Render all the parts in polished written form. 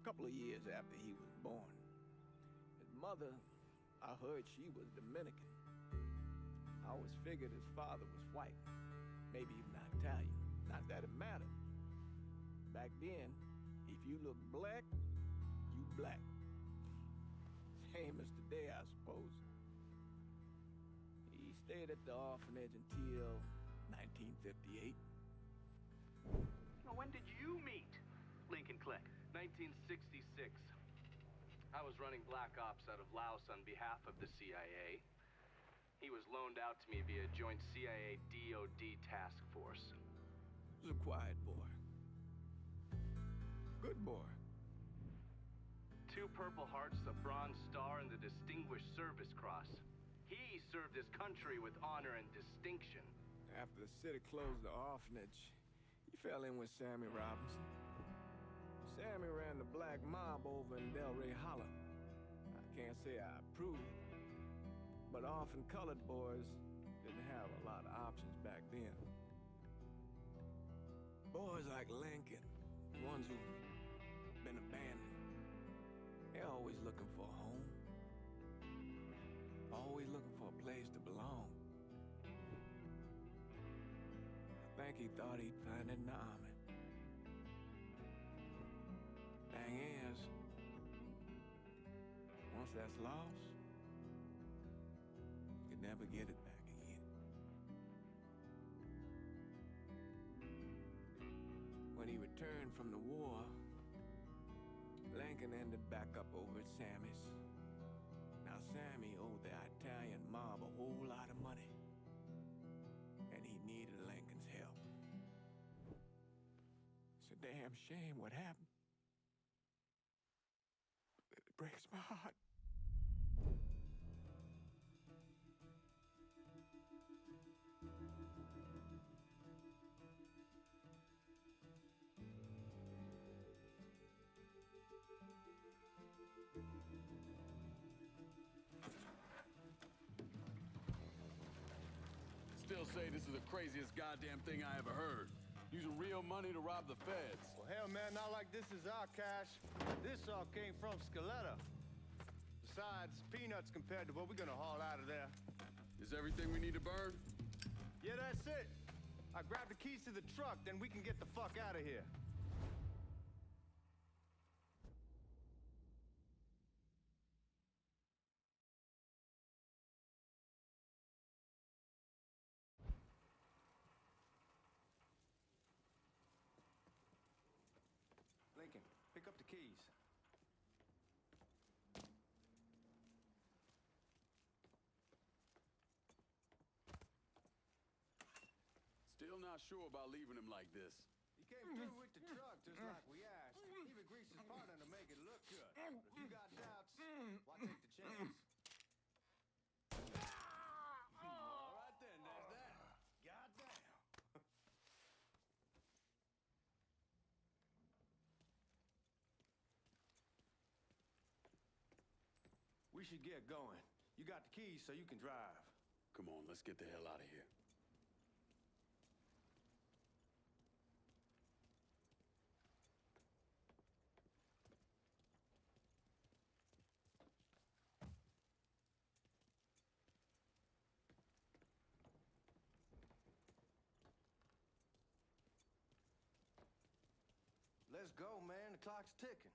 a couple of years after he was born. His mother, I heard she was Dominican. I always figured his father was white, maybe even Italian. Not that it mattered. Back then, if you look black, you black. Same as today, I suppose. He stayed at the orphanage until 1958. Now, when did you meet Lincoln Click? 1966. I was running Black Ops out of Laos on behalf of the CIA. He was loaned out to me via joint CIA-DOD task force. He was a quiet boy. Good boy. 2 Purple Hearts, a Bronze Star, and the Distinguished Service Cross. He served his country with honor and distinction. After the city closed the orphanage, he fell in with Sammy Robinson. Sammy ran the black mob over in Delray Hollow. I can't say I approved, but orphan colored boys didn't have a lot of options back then. Boys like Lincoln, ones who've been abandoned, they're always looking for a home. Always looking for a place to belong. I think he thought he'd find it in the army. Thing is, once that's lost, you can never get it back again. When he returned from the war, Lincoln ended back up over at Sammy's. Now Sammy owed the Italian mob a whole lot of money, and he needed Lincoln's help. It's a damn shame what happened. It breaks my heart. Still say this is the craziest goddamn thing I ever heard. Using real money to rob the feds. Well, hell, man, not like this is our cash. This all came from Scaletta. Besides, peanuts compared to what we're gonna haul out of there. Is everything we need to burn? Yeah, that's it. I grab the keys to the truck, then we can get the fuck out of here. Lincoln, pick up the keys. Still not sure about leaving him like this. He came through with the truck just like we asked. Even greased his partner to make it look good. But if you got doubts, why take the chance? All right then, there's that. Goddamn. We should get going. You got the keys so you can drive. Come on, let's get the hell out of here. Let's go, man. The clock's ticking.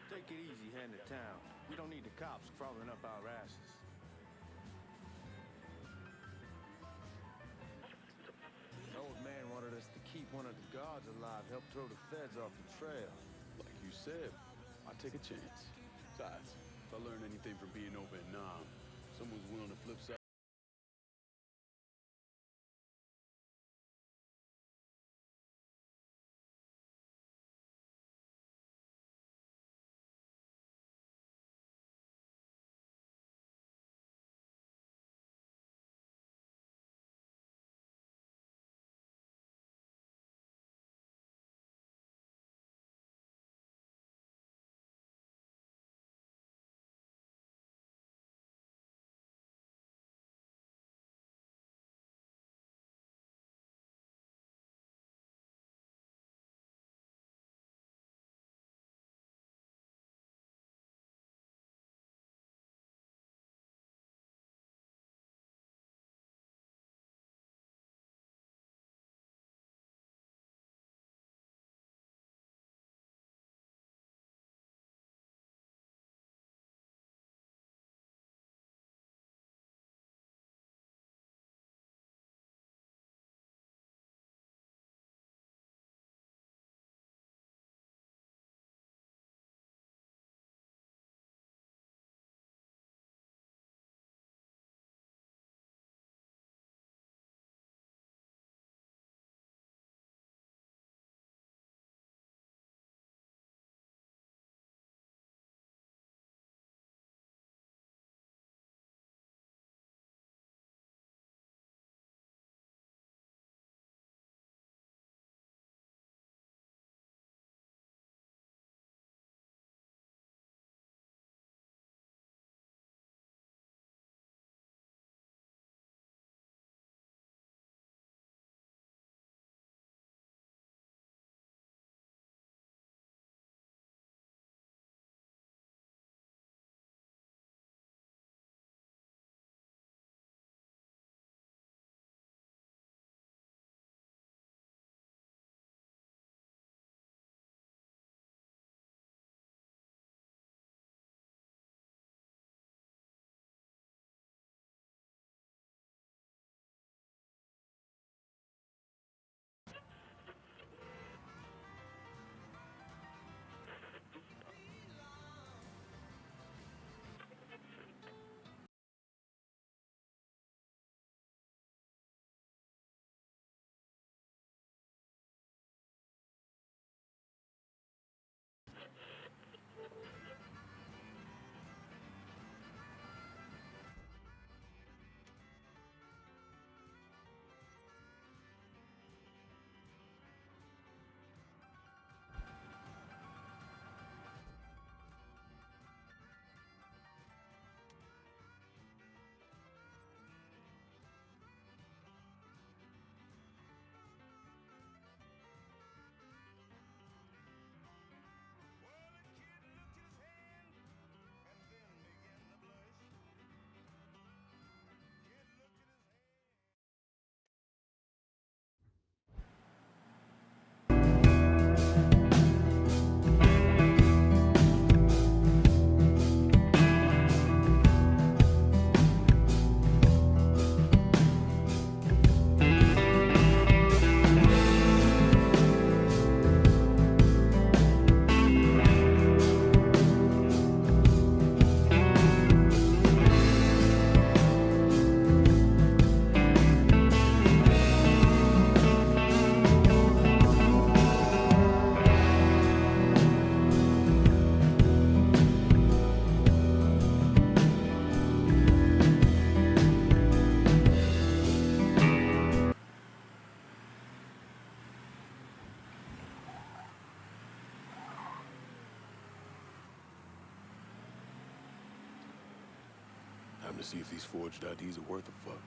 Take it easy heading to town. We don't need the cops crawling up our asses. The old man wanted us to keep one of the guards alive, help throw the feds off the trail. Like you said, I take a chance. Besides, if I learn anything from being over in Nam, someone's willing to flip side. to see if these forged IDs are worth a fuck.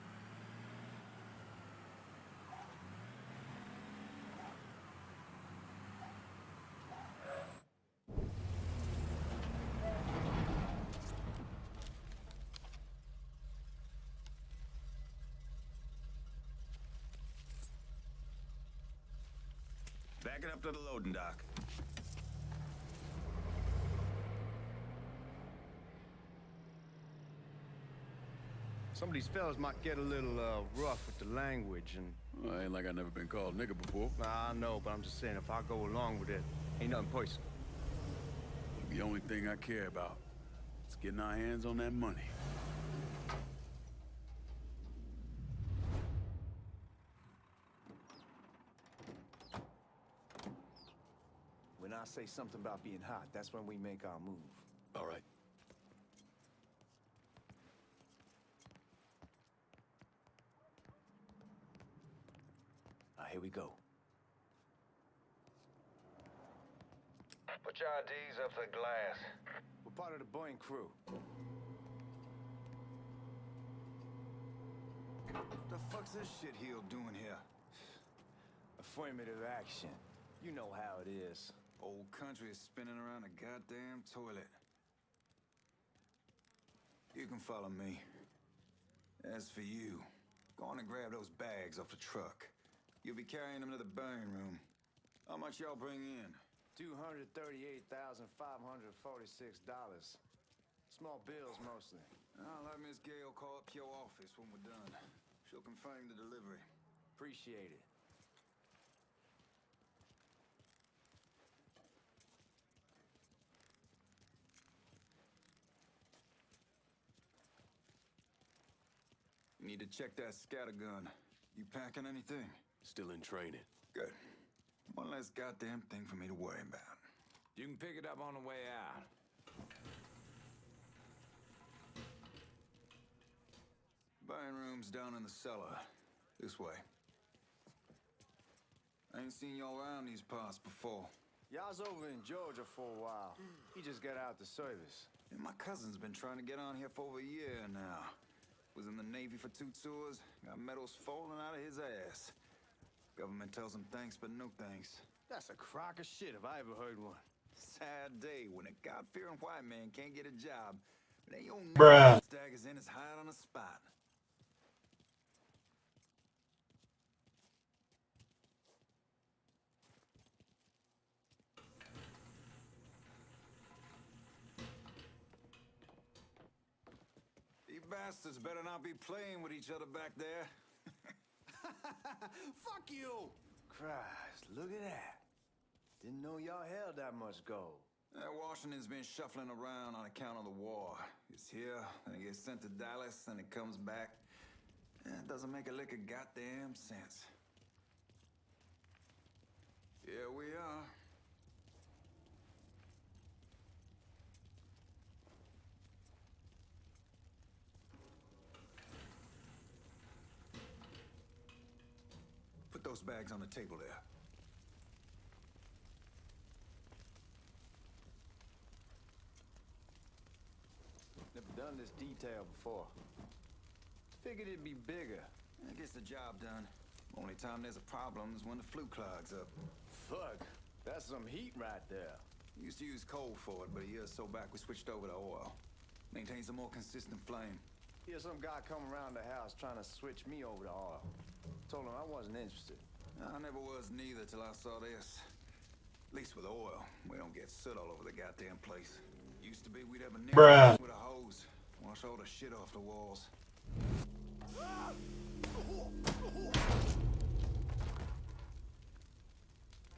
Backing up to the loading dock. Some of these fellas might get a little rough with the language, and Well, ain't like I never been called nigga before. I know, but I'm just saying if I go along with it, ain't nothing personal. The only thing I care about is getting our hands on that money. When I say something about being hot, that's when we make our move. All right. Here we go. Put your IDs up to the glass. We're part of the Boeing crew. The fuck's this shitheel doing here? Affirmative action. You know how it is. Old country is spinning around a goddamn toilet. You can follow me. As for you, go on and grab those bags off the truck. You'll be carrying them to the burn room. How much y'all bring in? $238,546. Small bills mostly. I'll let Miss Gale call up your office when we're done. She'll confirm the delivery. Appreciate it. You need to check that scattergun. You packing anything? Still in training. Good. One less goddamn thing for me to worry about. You can pick it up on the way out. Burn room's down in the cellar. This way. I ain't seen y'all around these parts before. Y'all's over in Georgia for a while. He just got out the service. And my cousin's been trying to get on here for over a year now. Was in the Navy for 2 tours, got medals falling out of his ass. Government tells him thanks, but no thanks. That's a crock of shit if I ever heard one. Sad day when a God-fearing white man can't get a job. But they own staggers in his hide on the spot. You bastards better not be playing with each other back there. Fuck you! Christ, look at that. Didn't know y'all held that much gold. Washington's been shuffling around on account of the war. It's here, then it gets sent to Dallas, then it comes back. It doesn't make a lick of goddamn sense. Here we are. Put those bags on the table there. Never done this detail before. Figured it'd be bigger. It gets the job done. Only time there's a problem is when the flue clogs up. Fuck, that's some heat right there. Used to use coal for it, but a year or so back we switched over to oil. Maintains a more consistent flame. Here's some guy come around the house trying to switch me over to oil. Told him I wasn't interested. I never was neither till I saw this. At least with oil, we don't get soot all over the goddamn place. Used to be we'd have a nigger with a hose, wash all the shit off the walls.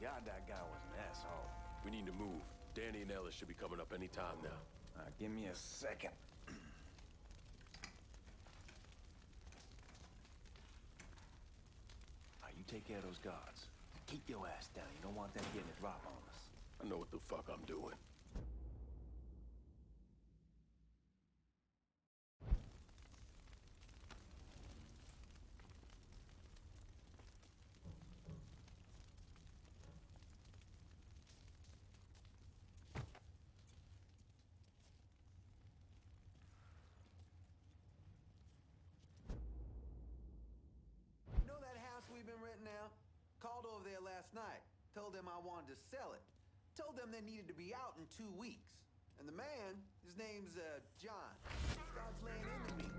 God, that guy was an asshole. We need to move. Danny and Ellis should be coming up any time now. Give me a second. You take care of those guards. Keep your ass down. You don't want them getting a drop on us. I know what the fuck I'm doing. Called over there last night. Told them I wanted to sell it. Told them they needed to be out in 2 weeks. And the man, his name's John, starts laying into me,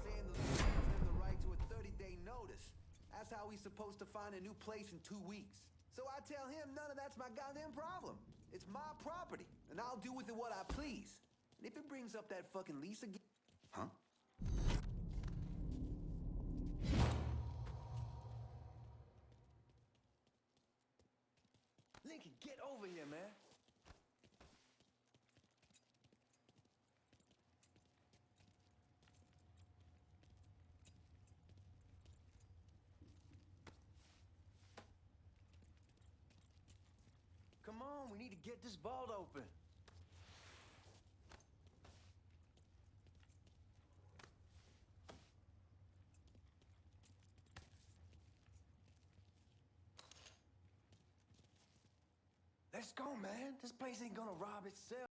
saying the lease gives him the right to a 30-day notice. That's how he's supposed to find a new place in 2 weeks. So I tell him none of that's my goddamn problem. It's my property, and I'll do with it what I please. And if it brings up that fucking lease again... Huh? Lincoln, get over here, man. Come on, we need to get this vault open. Let's go, man. This place ain't gonna rob itself.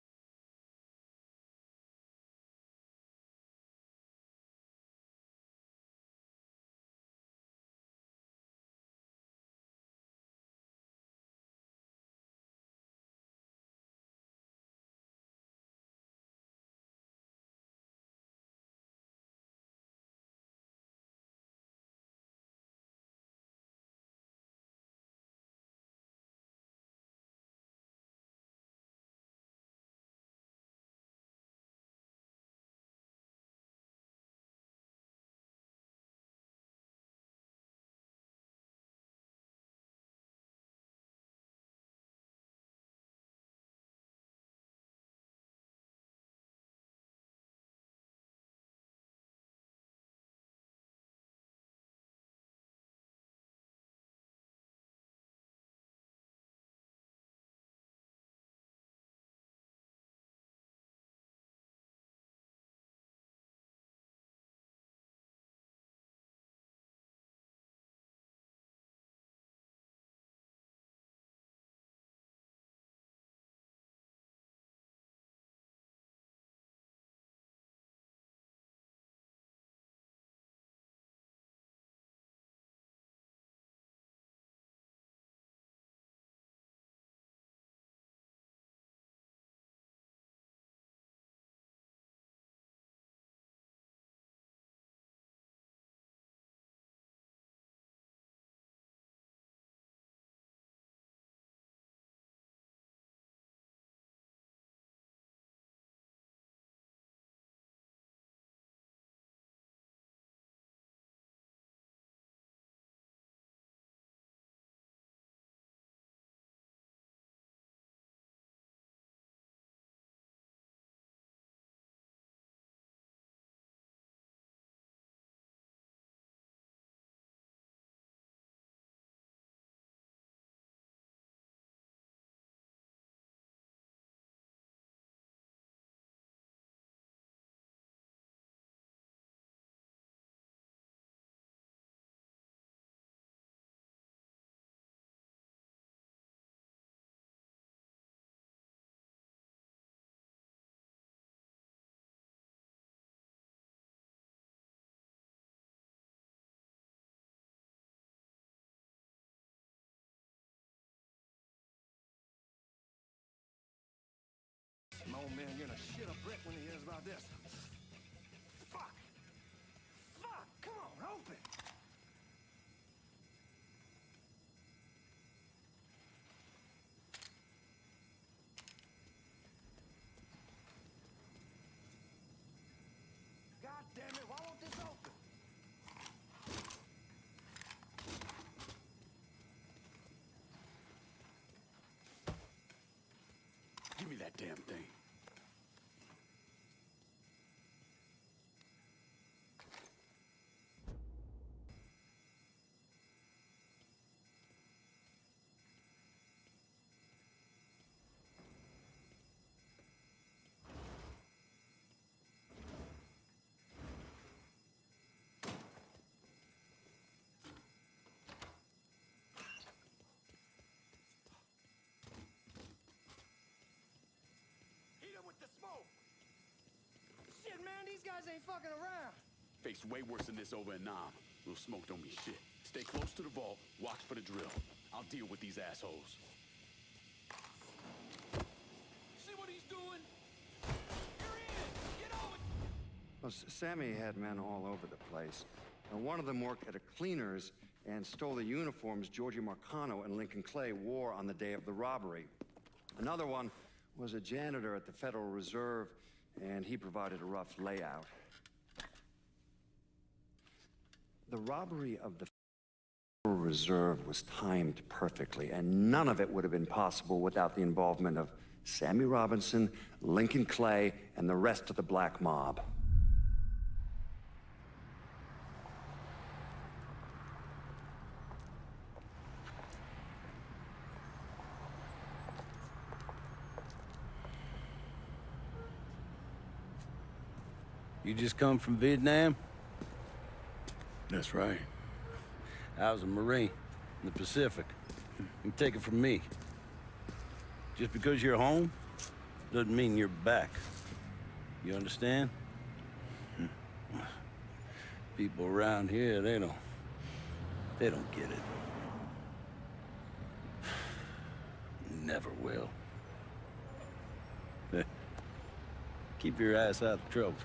My old man gonna shit a brick when he hears about this. Fuck! Fuck! Come on, open! God damn it, why won't this open? Give me that damn thing. Shit, man, these guys ain't fucking around. Faced way worse than this over in Nam. Little smoke don't mean shit. Stay close to the vault. Watch for the drill. I'll deal with these assholes. See what he's doing? You're in! Get over! Well, Sammy had men all over the place. And one of them worked at a cleaner's and stole the uniforms Georgie Marcano and Lincoln Clay wore on the day of the robbery. Another one was a janitor at the Federal Reserve, and he provided a rough layout. The robbery of the Federal Reserve was timed perfectly, and none of it would have been possible without the involvement of Sammy Robinson, Lincoln Clay, and the rest of the black mob. You just come from Vietnam? That's right. I was a Marine in the Pacific. You take it from me. Just because you're home doesn't mean you're back. You understand? People around here, they don't get it. Never will. Keep your ass out of trouble.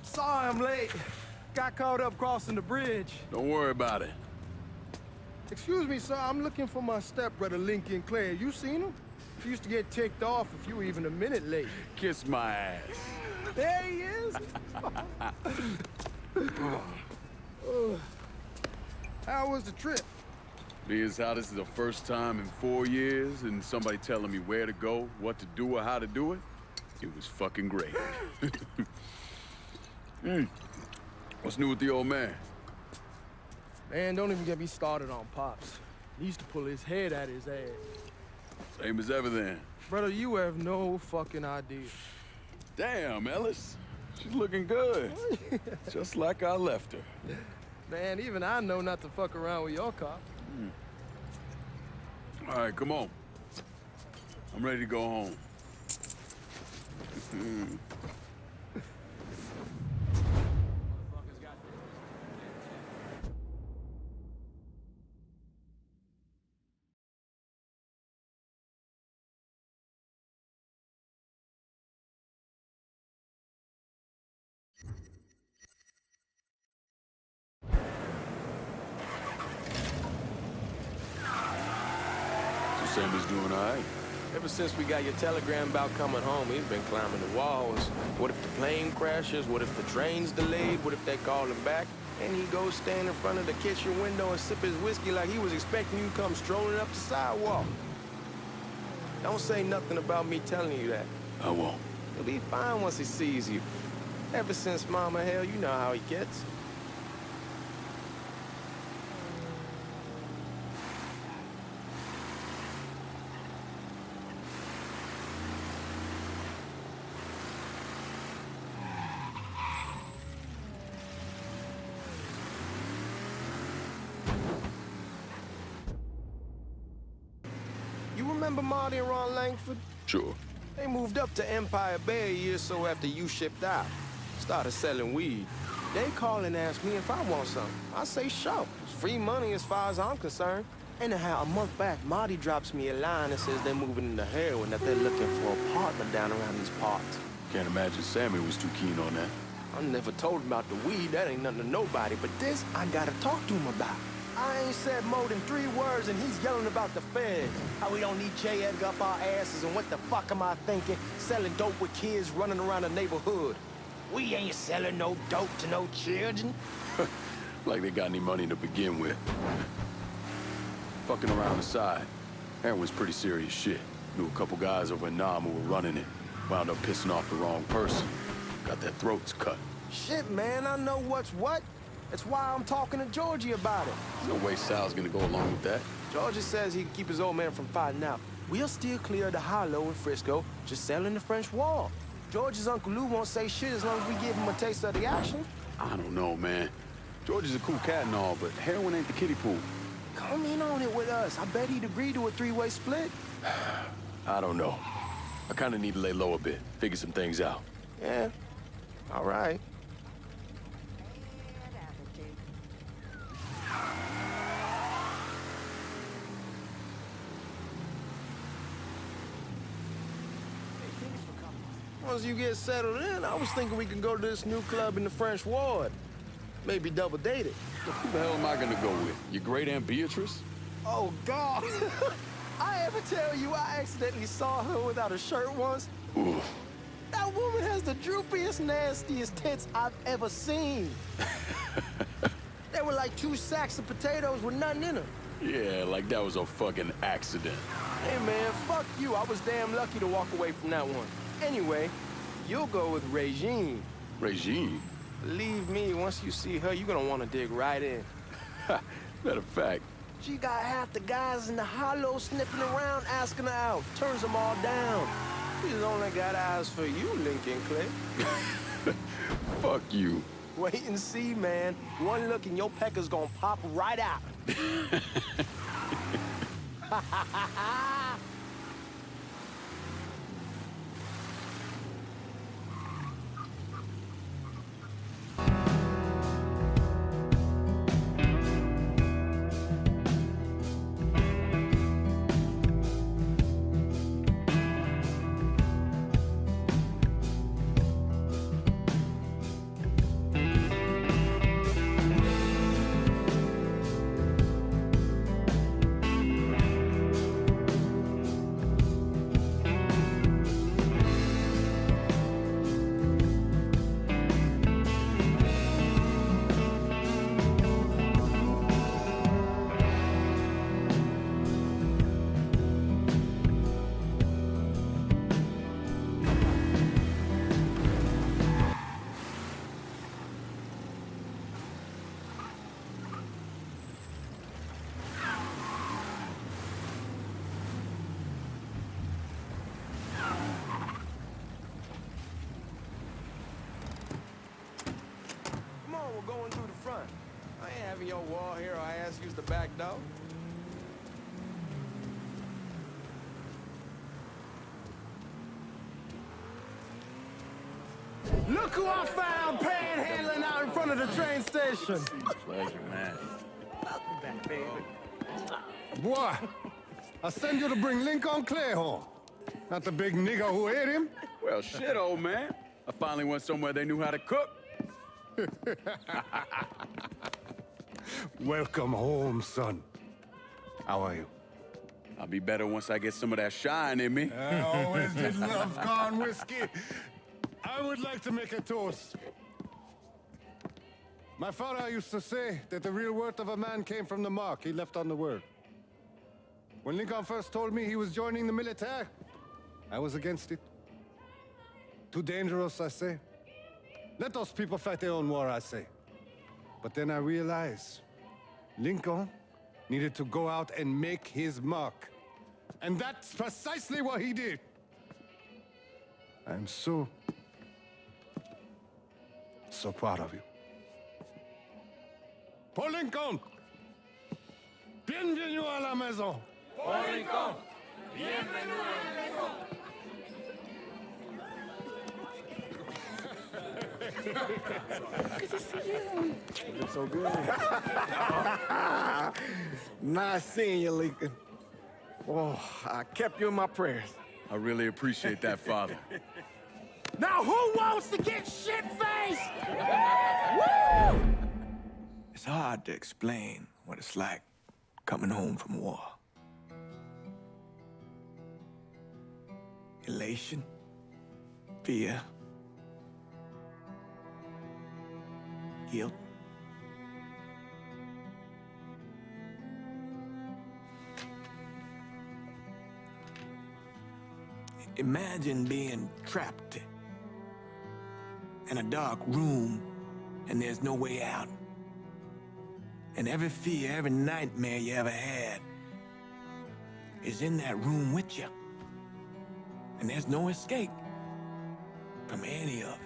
Sorry I'm late. Got caught up crossing the bridge. Don't worry about it. Excuse me, sir. I'm looking for my stepbrother, Lincoln Clay. You seen him? He used to get ticked off if you were even a minute late. Kiss my ass. There he is. How was the trip? Being as how this is the first time in 4 years and somebody telling me where to go, what to do, or how to do it, it was fucking great. What's new with the old man? Man, don't even get me started on Pops. He used to pull his head out his ass. Same as ever then. Brother, you have no fucking idea. Damn, Ellis. She's looking good. Just like I left her. Man, even I know not to fuck around with your cop. All right, come on. I'm ready to go home. Sammy's doing all right. Ever since we got your telegram about coming home, he's been climbing the walls. What if the plane crashes? What if the train's delayed? What if they call him back? And he goes stand in front of the kitchen window and sip his whiskey like he was expecting you to come strolling up the sidewalk. Don't say nothing about me telling you that. I won't. He'll be fine once he sees you. Ever since Mama, hell, you know how he gets. You remember Marty and Ron Langford? Sure. They moved up to Empire Bay a year or so after you shipped out. Started selling weed. They call and ask me if I want some. I say sure. It's free money as far as I'm concerned. Anyhow, a month back, Marty drops me a line and says they're moving into heroin, that they're looking for a partner down around these parts. Can't imagine Sammy was too keen on that. I never told him about the weed. That ain't nothing to nobody. But this, I gotta talk to him about. I ain't said more than 3 words and he's yelling about the feds. How we don't need J. Edgar up our asses and what the fuck am I thinking? Selling dope with kids running around the neighborhood. We ain't selling no dope to no children. Like they got any money to begin with. Fucking around the side. Heroin's pretty serious shit. Knew a couple guys over in Nam who were running it. Wound up pissing off the wrong person. Got their throats cut. Shit, man, I know what's what. That's why I'm talking to Georgie about it. There's no way Sal's gonna go along with that. Georgie says he can keep his old man from fighting out. We'll still clear the hollow in Frisco, just selling the French Wall. George's Uncle Lou won't say shit as long as we give him a taste of the action. I don't know, man. George is a cool cat and all, but heroin ain't the kiddie pool. Come in on it with us. I bet he'd agree to a three-way split. I don't know. I kind of need to lay low a bit, figure some things out. Yeah, all right. Once you get settled in, I was thinking we could go to this new club in the French Ward. Maybe double date it. Who the hell am I gonna go with? Your great Aunt Beatrice? Oh, God. I ever tell you I accidentally saw her without a shirt once? Ooh. That woman has the droopiest, nastiest tits I've ever seen. They were like 2 sacks of potatoes with nothing in them. Yeah, like that was a fucking accident. Hey, man, fuck you. I was damn lucky to walk away from that one. Anyway, you'll go with Regine. Regine? Believe me, once you see her, you're gonna want to dig right in. Matter of fact. She got half the guys in the hollow sniffing around asking her out. Turns them all down. She's only got eyes for you, Lincoln Clay. Fuck you. Wait and see, man. One look and your pecker's gonna pop right out. Your wall here, or I ask use the back door. Look who I found panhandling out in front of the train station. Pleasure, man. Welcome back, baby. Boy, I send you to bring Lincoln Clay home. Not the big nigger who ate him. Well, shit, old man. I finally went somewhere they knew how to cook. Welcome home, son. How are you? I'll be better once I get some of that shine in me. I always did love corn whiskey. I would like to make a toast. My father used to say that the real worth of a man came from the mark he left on the world. When Lincoln first told me he was joining the military, I was against it. Too dangerous, I say. Let those people fight their own war, I say. But then I realized Lincoln needed to go out and make his mark. And that's precisely what he did. I'm so proud of you. Paul Lincoln! Bienvenue à la maison! Paul Lincoln! Bienvenue à la maison! Good to see you. You look so good. Nice seeing you, Lincoln. Oh, I kept you in my prayers. I really appreciate that, Father. Now who wants to get shit-faced? Woo! It's hard to explain what it's like coming home from war. Elation, fear, guilt. Imagine being trapped in a dark room and there's no way out. And every fear, every nightmare you ever had is in that room with you. And there's no escape from any of it.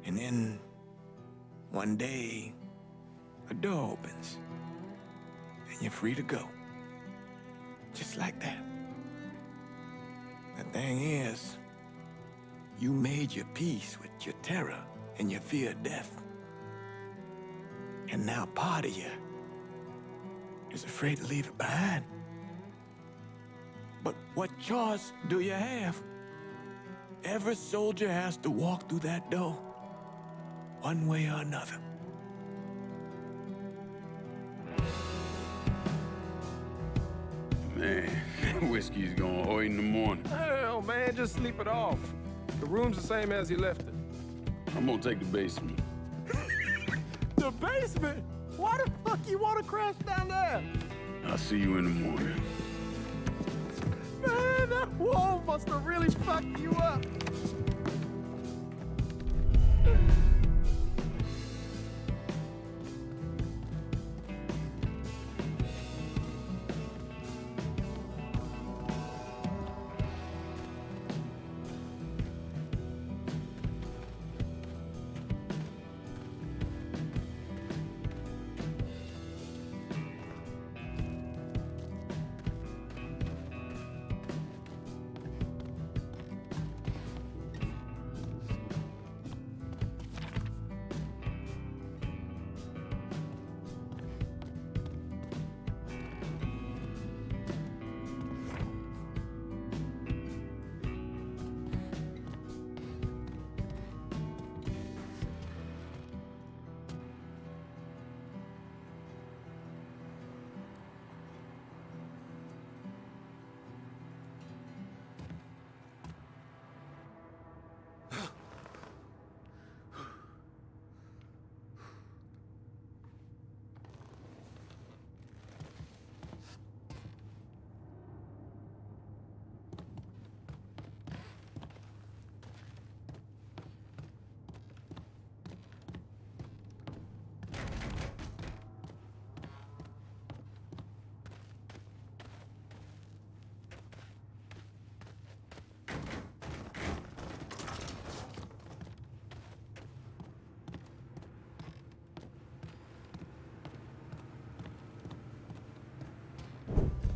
And then one day, a door opens, and you're free to go. Just like that. The thing is, you made your peace with your terror and your fear of death. And now part of you is afraid to leave it behind. But what choice do you have? Every soldier has to walk through that door, one way or another. Man, whiskey's gonna hurt in the morning. Hell, man, just sleep it off. The room's the same as you left it. I'm gonna take the basement. The basement? Why the fuck you want to crash down there? I'll see you in the morning. Man, that wall must have really fucked you up.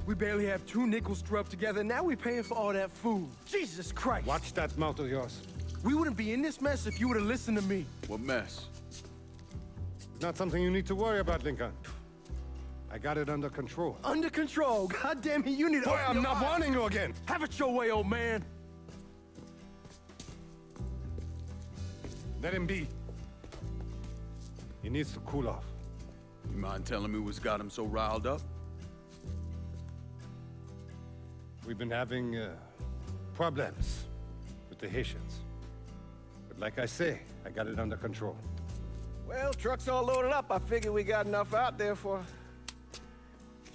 We barely have 2 nickels strapped together, now we're paying for all that food. Jesus Christ! Watch that mouth of yours. We wouldn't be in this mess if you would have listened to me. What mess? It's not something you need to worry about, Lincoln. I got it under control. Under control? God damn it, you need to... Boy, I'm not warning you again! Have it your way, old man! Let him be. He needs to cool off. You mind telling me what's got him so riled up? We've been having problems with the Haitians. But like I say, I got it under control. Well, truck's all loaded up. I figure we got enough out there for...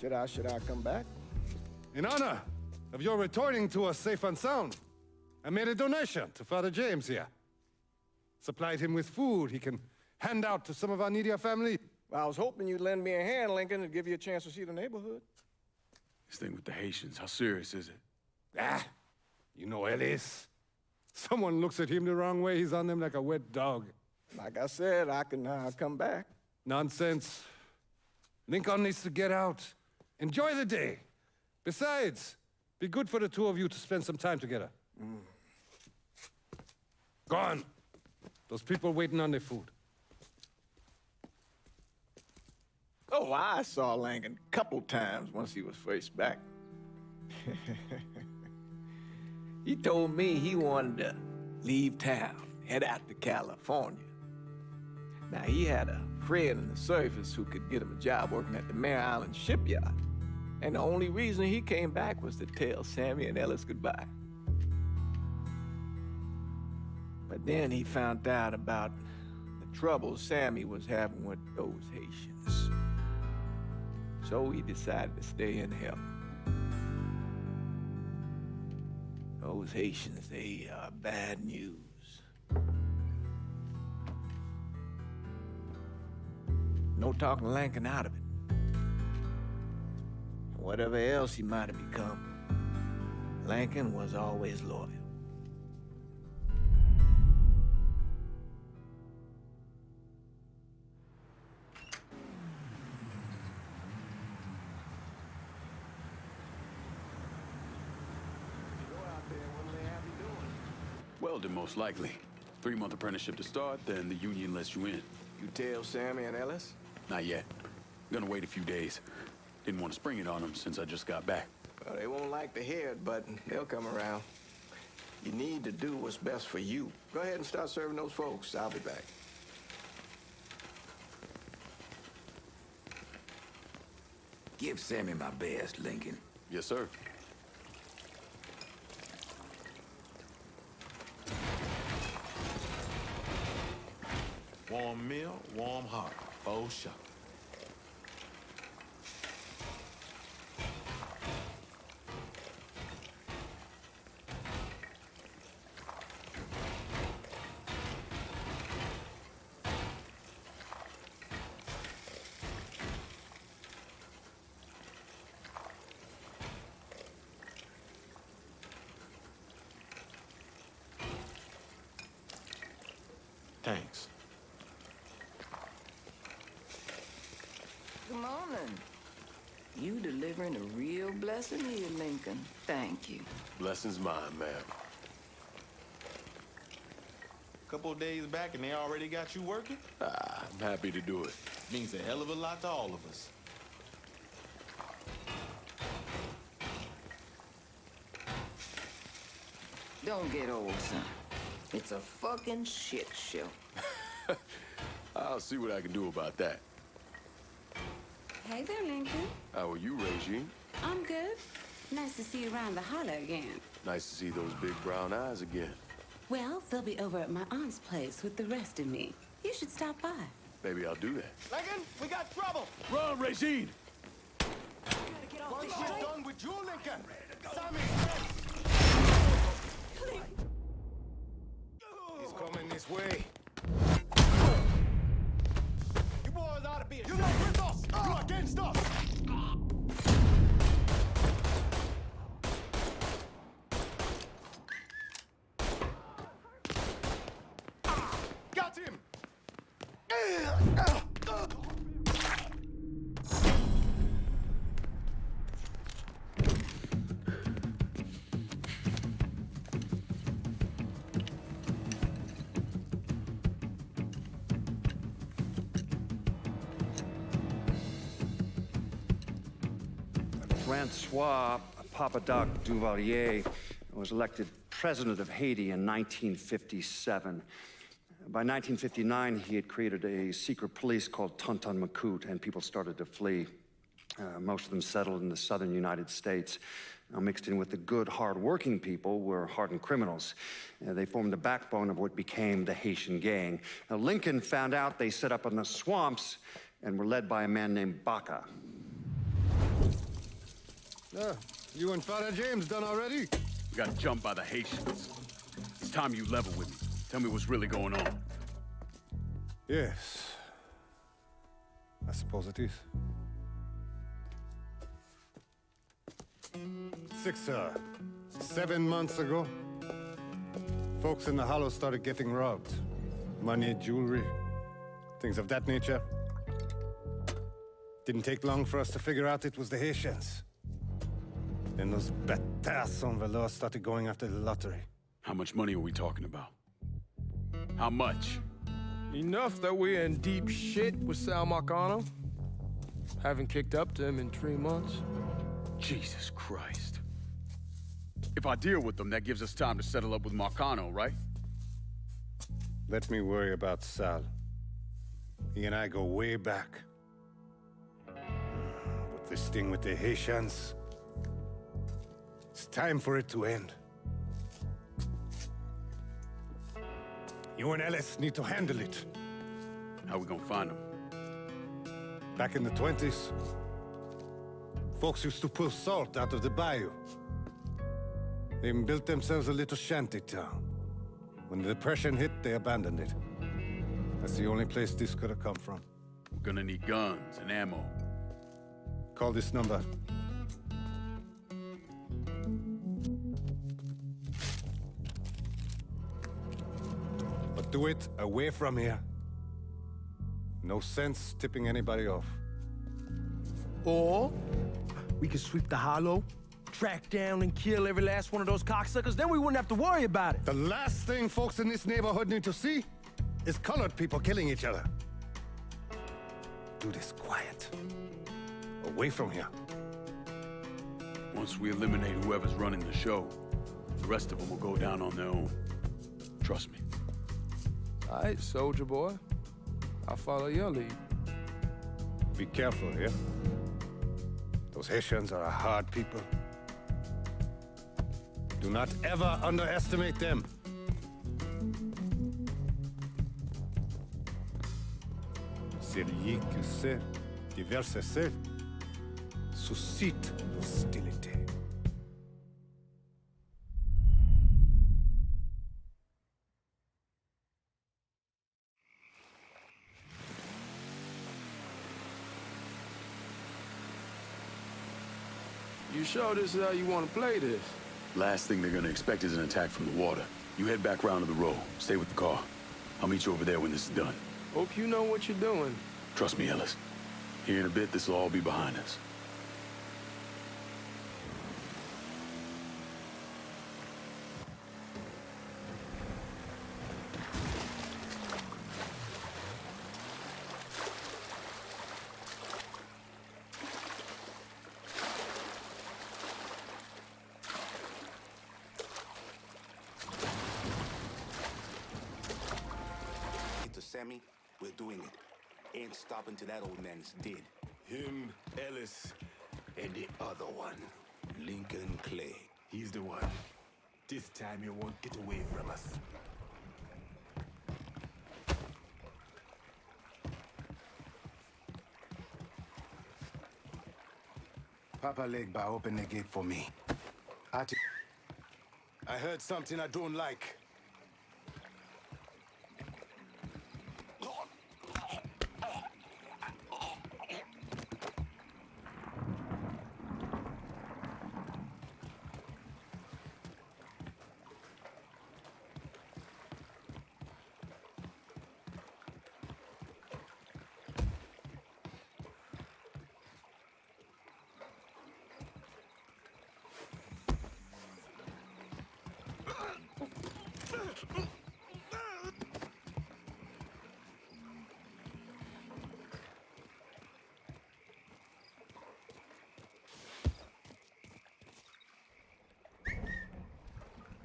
Should I come back? In honor of your returning to us safe and sound, I made a donation to Father James here. Supplied him with food he can hand out to some of our needier family. Well, I was hoping you'd lend me a hand, Lincoln, and give you a chance to see the neighborhood. This thing with the Haitians, how serious is it? Ah, you know Ellis. Someone looks at him the wrong way, he's on them like a wet dog. Like I said, I can come back. Nonsense. Lincoln needs to get out. Enjoy the day. Besides, be good for the two of you to spend some time together. Go on. Those people waiting on their food. Oh, I saw Lincoln a couple times once he was first back. He told me he wanted to leave town, head out to California. Now, he had a friend in the service who could get him a job working at the Mare Island shipyard. And the only reason he came back was to tell Sammy and Ellis goodbye. But then he found out about the trouble Sammy was having with those Haitians. So he decided to stay and help. Those Haitians, they are bad news. No talking Lincoln out of it. Whatever else he might have become, Lincoln was always loyal. welding, most likely. 3-month apprenticeship to start, then the union lets you in. You tell Sammy and Ellis? Not yet. Gonna wait a few days. Didn't want to spring it on them since I just got back. Well, they won't like to hear it, but they'll come around. You need to do what's best for you. Go ahead and start serving those folks. I'll be back. Give Sammy my best, Lincoln. Yes, sir. Warm meal, warm heart. Oh, sure. Thanks. Good morning. You delivering a real blessing here, Lincoln. Thank you. Blessing's mine, ma'am. Couple of days back and they already got you working? I'm happy to do it. Means a hell of a lot to all of us. Don't get old, son. It's a fucking shit show. I'll see what I can do about that. Hey there, Lincoln. How are you, Regine? I'm good. Nice to see you around the holler again. Nice to see those big brown eyes again. Well, they'll be over at my aunt's place with the rest of me. You should stop by. Maybe I'll do that. Lincoln, we got trouble! Run, Regine! Once you're done with you, Lincoln! Sammy! He's coming this way. You boys ought to be ashamed. You're not with us! You're against us! Got him! Francois Papadoc Duvalier was elected president of Haiti in 1957. By 1959, he had created a secret police called Tonton Macoute, and people started to flee. Most of them settled in the southern United States. Now, mixed in with the good, hard-working people were hardened criminals. They formed the backbone of what became the Haitian gang. Now, Lincoln found out they set up in the swamps and were led by a man named Baca. You and Father James done already? We got jumped by the Haitians. It's time you level with me. Tell me what's really going on. Yes. I suppose it is. 7 months ago, folks in the Hollow started getting robbed. Money, jewelry, things of that nature. Didn't take long for us to figure out it was the Haitians. Then those bâtards on velours started going after the lottery. How much money are we talking about? How much? Enough that we're in deep shit with Sal Marcano. Haven't kicked up to him in 3 months. Jesus Christ. If I deal with them, that gives us time to settle up with Marcano, right? Let me worry about Sal. He and I go way back. But this thing with the Haitians, it's time for it to end. You and Ellis need to handle it. How we gonna find them? Back in the 20s, folks used to pull salt out of the bayou. They even built themselves a little shanty town. When the Depression hit, they abandoned it. That's the only place this could have come from. We're gonna need guns and ammo. Call this number. But do it away from here. No sense tipping anybody off. Or we could sweep the Hollow track down and kill every last one of those cocksuckers, then we wouldn't have to worry about it. The last thing folks in this neighborhood need to see is colored people killing each other. Do this quiet. Away from here. Once we eliminate whoever's running the show, the rest of them will go down on their own. Trust me. All right, soldier boy. I'll follow your lead. Be careful here. Those Haitians are a hard people. Do not ever underestimate them. Celui qui sait diverser suscite hostilité. You sure this is how you want to play this? Last thing they're gonna expect is an attack from the water. You head back round to the row. Stay with the car. I'll meet you over there when this is done. Hope you know what you're doing. Trust me, Ellis. Here in a bit, this will all be behind us. Sammy, we're doing it. Ain't stopping till that old man is dead. Him, Ellis, and the other one. Lincoln Clay. He's the one. This time he won't get away from us. Papa Legba, open the gate for me. I heard something I don't like.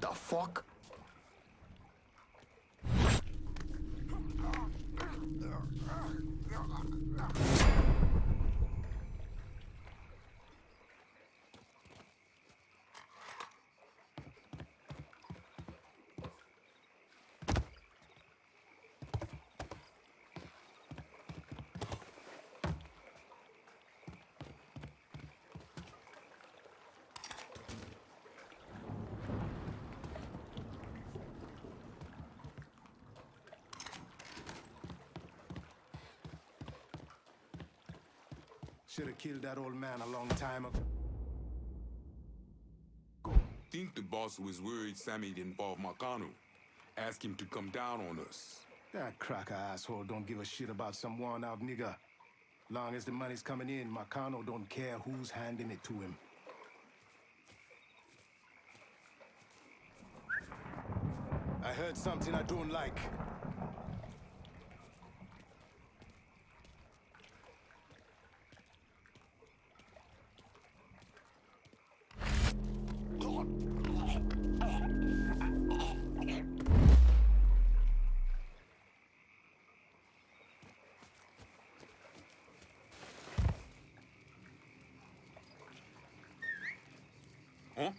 The fuck? Should have killed that old man a long time ago. Think the boss was worried Sammy'd involve Marcano. Ask him to come down on us. That cracker asshole don't give a shit about some worn-out nigga. Long as the money's coming in, Marcano don't care who's handing it to him. I heard something I don't like. Huh?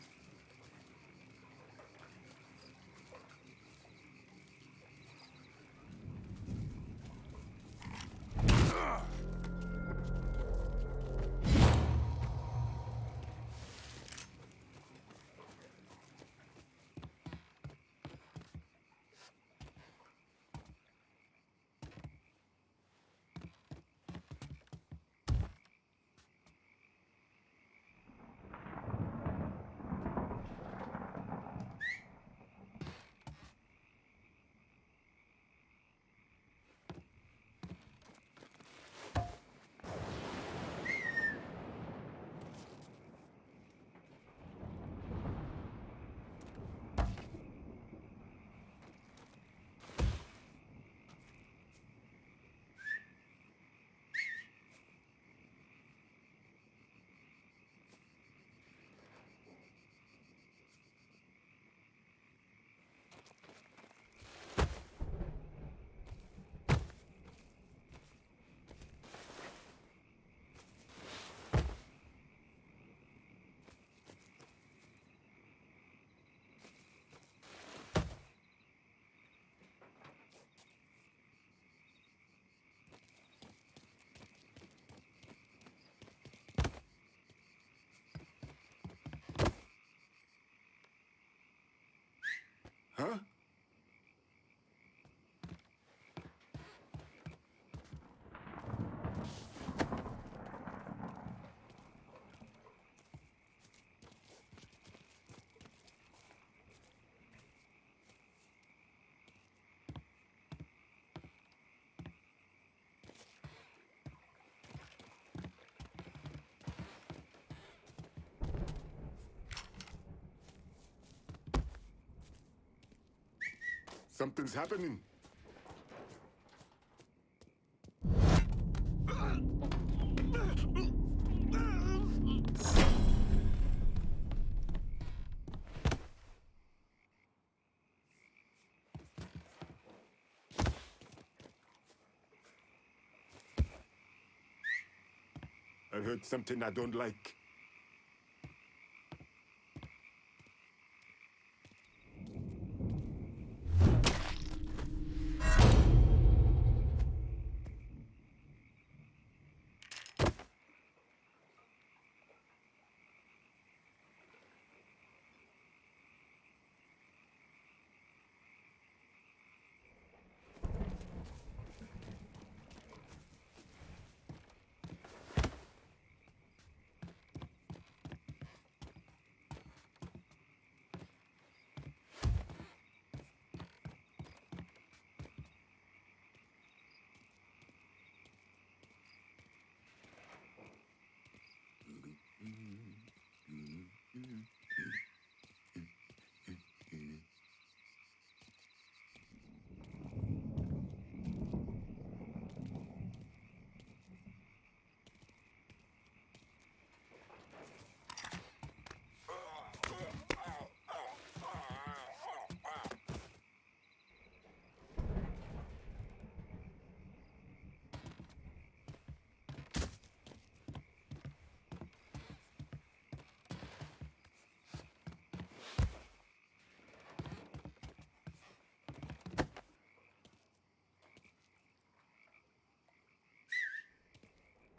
Huh? Something's happening. I heard something I don't like.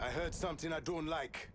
I heard something I don't like.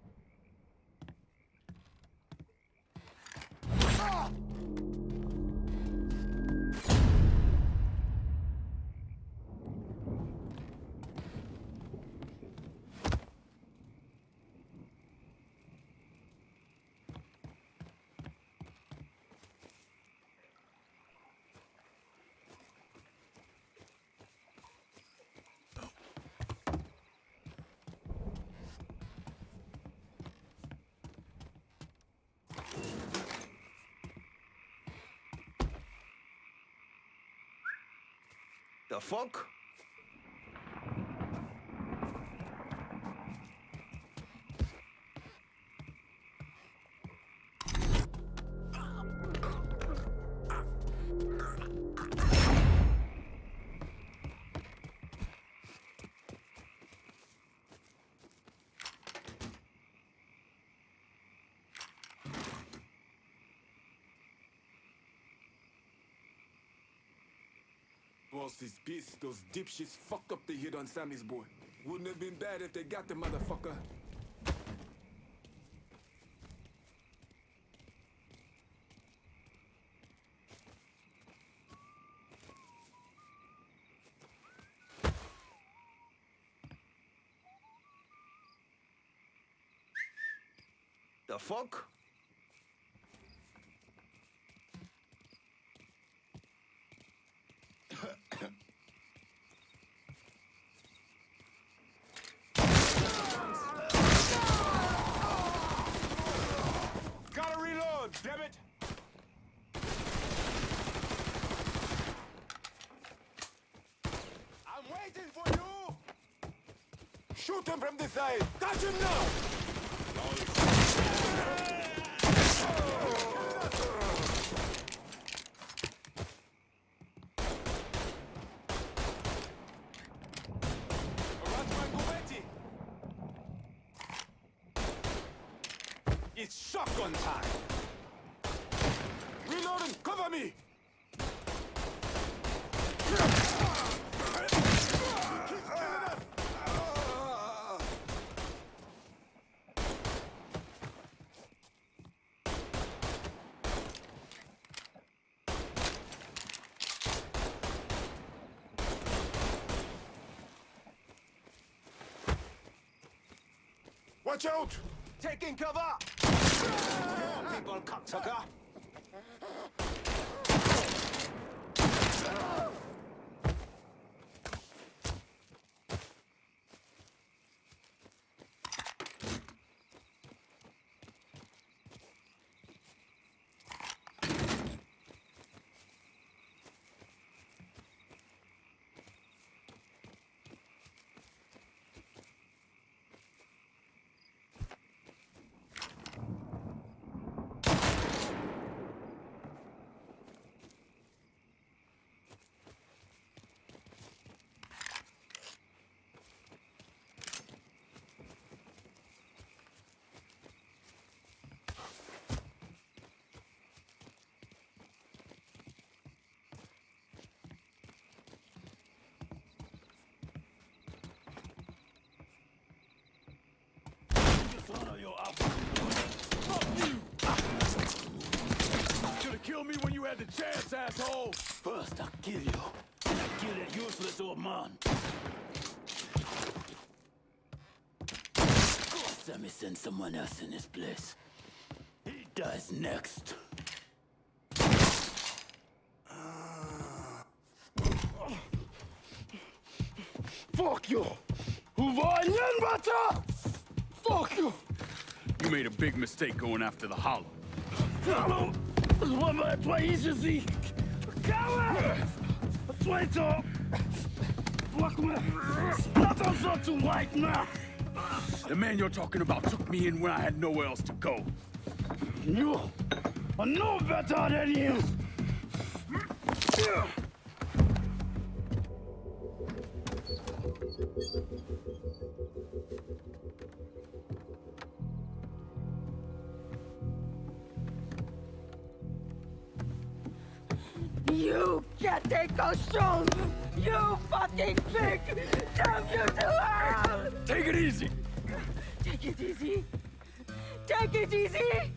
The fuck? What's this piece? Those dipshits fucked up the hit on Sammy's boy. Wouldn't have been bad if they got the motherfucker. The fuck? Gotta reload, damn it! I'm waiting for you! Shoot him from the side! Touch him now! It's shotgun time! Reloading! Cover me! Watch out! Taking cover! More people, cocksucker! Should've killed me when you had the chance, asshole! First, I'll kill you. Then I'll kill that useless old man. Let me send someone else in this place. He dies next. Fuck you! Fuck you! You made a big mistake going after the Hollow. Hallo! Wat mij twijzen zie! Kauwen! Twijto! Wacht me! Not on so too white now! The man you're talking about took me in when I had nowhere else to go. You are no better than him! You can't take those shows! You fucking pig! Damn you to hell! Take it easy! Take it easy! Take it easy!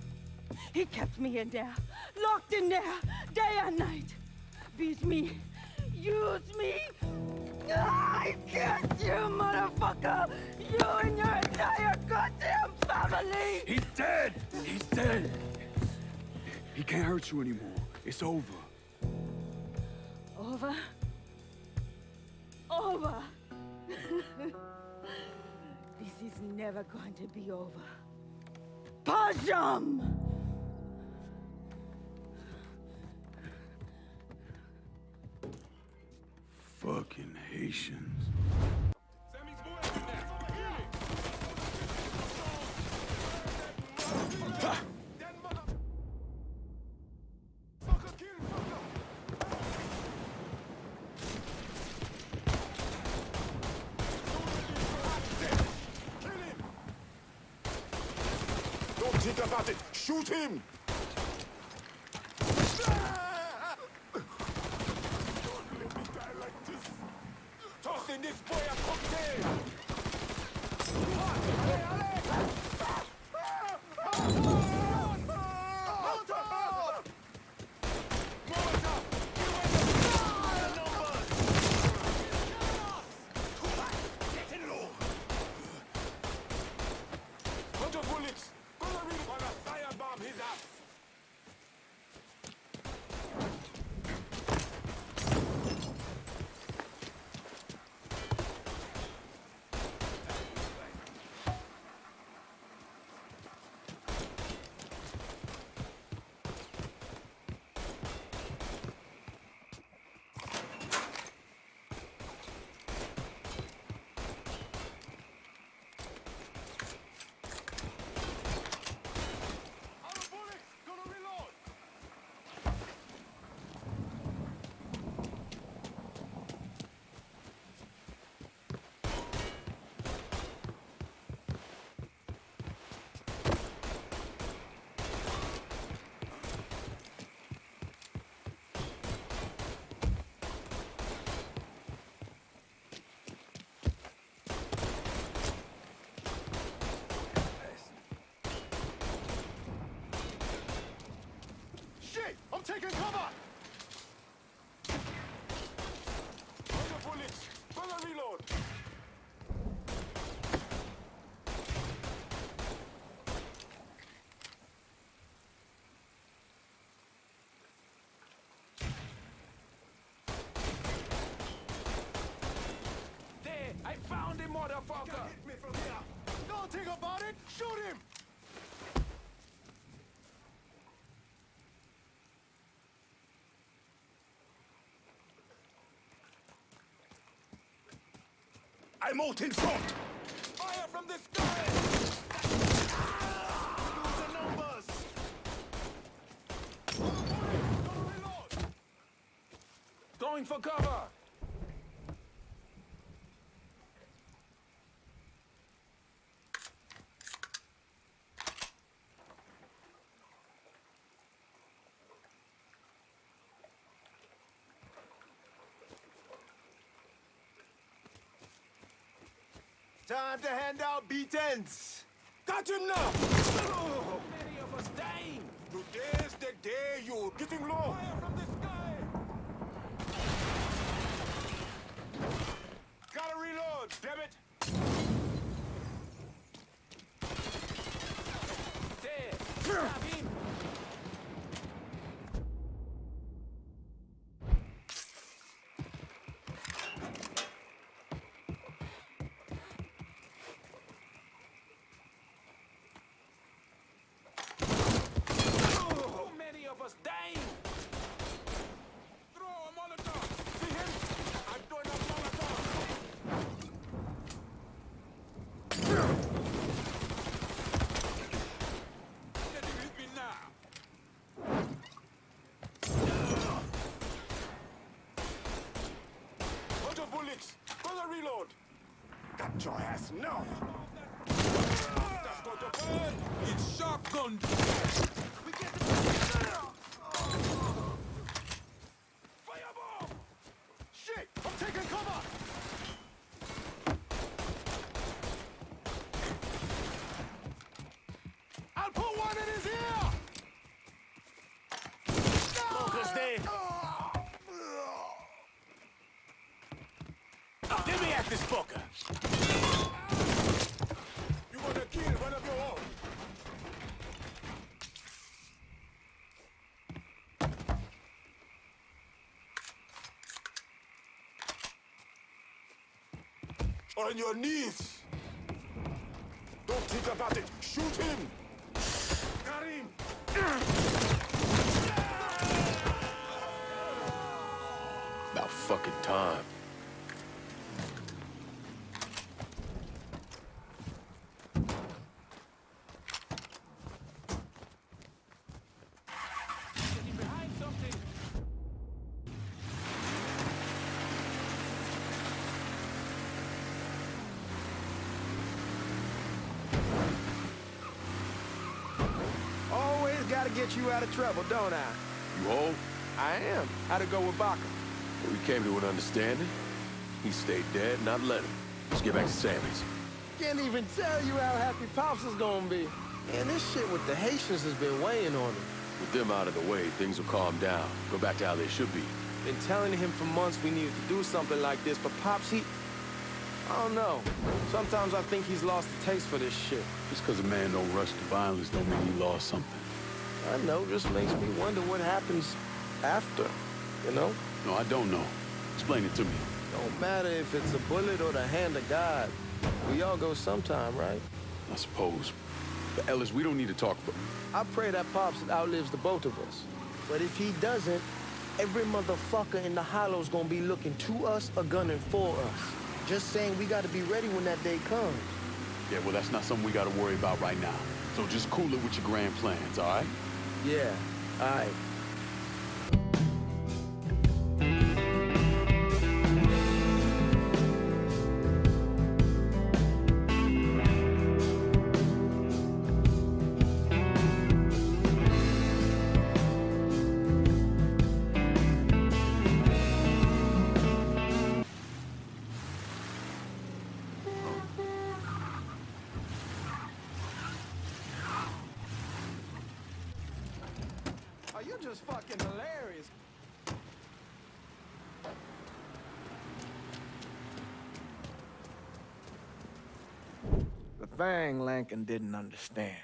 He kept me in there, locked in there, day and night. Beat me, use me. I kiss you, motherfucker! You and your entire goddamn family! He's dead! He's dead! He can't hurt you anymore. It's over. Over? Over! This is never going to be over. Pajam! Fucking Haitians. Don't think about it! Shoot him! Tossing this boy a cocktail! Bullets! Gonna really wanna firebomb his ass! motherfucker! Hit me from here! Don't think about it! Shoot him! I'm out in front! Fire from the sky! Lose the numbers! Going for cover! Time to hand out B-10s! Got him now! Oh, many of us dying! Today's the day you getting low. Fire from the sky! Gotta reload, damn it. Dead! Grab him! Reload! Got your ass now! That's going to burn! It's shotgun! We get the... Fireball! Shit! I'm taking cover! I'll put one in his ear! Focus there! Let me at this fucker! You wanna kill one of your own? On your knees! Don't think about it! Shoot him! Got him! About fucking time. Gotta get you out of trouble, don't I? You hold? I am. How'd it go with Baca? We came to an understanding. He stayed dead, and I let him. Let's get back to Sammy's. Can't even tell you how happy Pops is gonna be. Man, this shit with the Haitians has been weighing on him. With them out of the way, things will calm down. Go back to how they should be. Been telling him for months we needed to do something like this, but Pops, I don't know. Sometimes I think he's lost the taste for this shit. Just because a man don't rush to violence don't mean he lost something. I know, just makes me wonder what happens after, you know? No, I don't know. Explain it to me. Don't matter if it's a bullet or the hand of God. We all go sometime, right? I suppose. But Ellis, we don't need to talk about... I pray that Pops outlives the both of us. But if he doesn't, every motherfucker in the hollow's gonna be looking to us or gunning for us. Just saying we gotta be ready when that day comes. Yeah, well, that's not something we gotta worry about right now. So just cool it with your grand plans, all right? Yeah, all right. You're just fucking hilarious. The thing Lincoln didn't understand,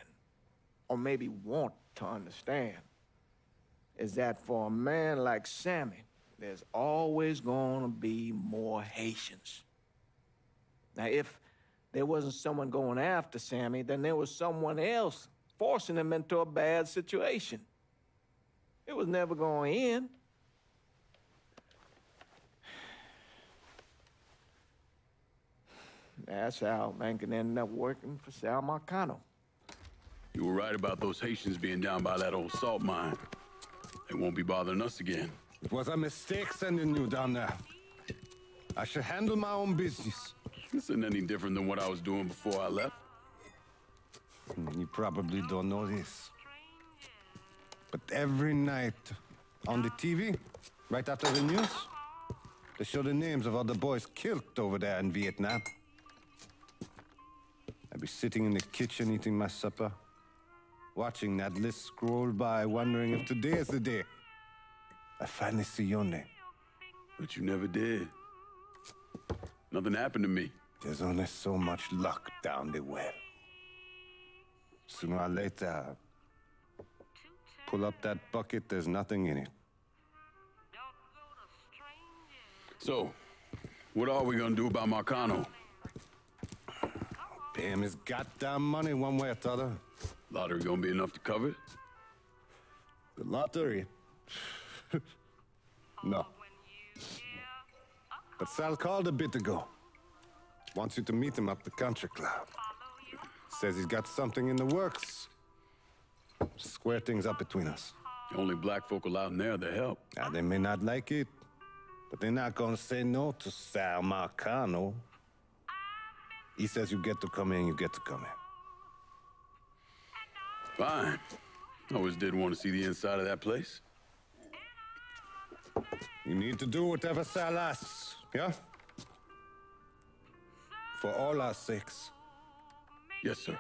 or maybe want to understand, is that for a man like Sammy, there's always gonna be more Haitians. Now, if there wasn't someone going after Sammy, then there was someone else forcing him into a bad situation. It was never going to end. That's how Lincoln ended up working for Sal Marcano. You were right about those Haitians being down by that old salt mine. They won't be bothering us again. It was a mistake sending you down there. I should handle my own business. This isn't any different than what I was doing before I left. You probably don't know this. But every night on the TV, right after the news, they show the names of all the boys killed over there in Vietnam. I'd be sitting in the kitchen eating my supper, watching that list scroll by, wondering if today is the day I finally see your name. But you never did. Nothing happened to me. There's only so much luck down the well. Sooner or later, pull up that bucket, there's nothing in it. So, what are we gonna do about Marcano? Pay him his goddamn money one way or the other. Lottery gonna be enough to cover it? The lottery? No. But Sal called a bit ago. Wants you to meet him up the country club. Says he's got something in the works. Square things up between us. The only black folk allowed in there to help. Now, they may not like it, but they're not gonna say no to Sal Marcano. He says you get to come in, you get to come in. Fine. I always did want to see the inside of that place. You need to do whatever Sal asks, yeah? For all our sakes. Yes, sir.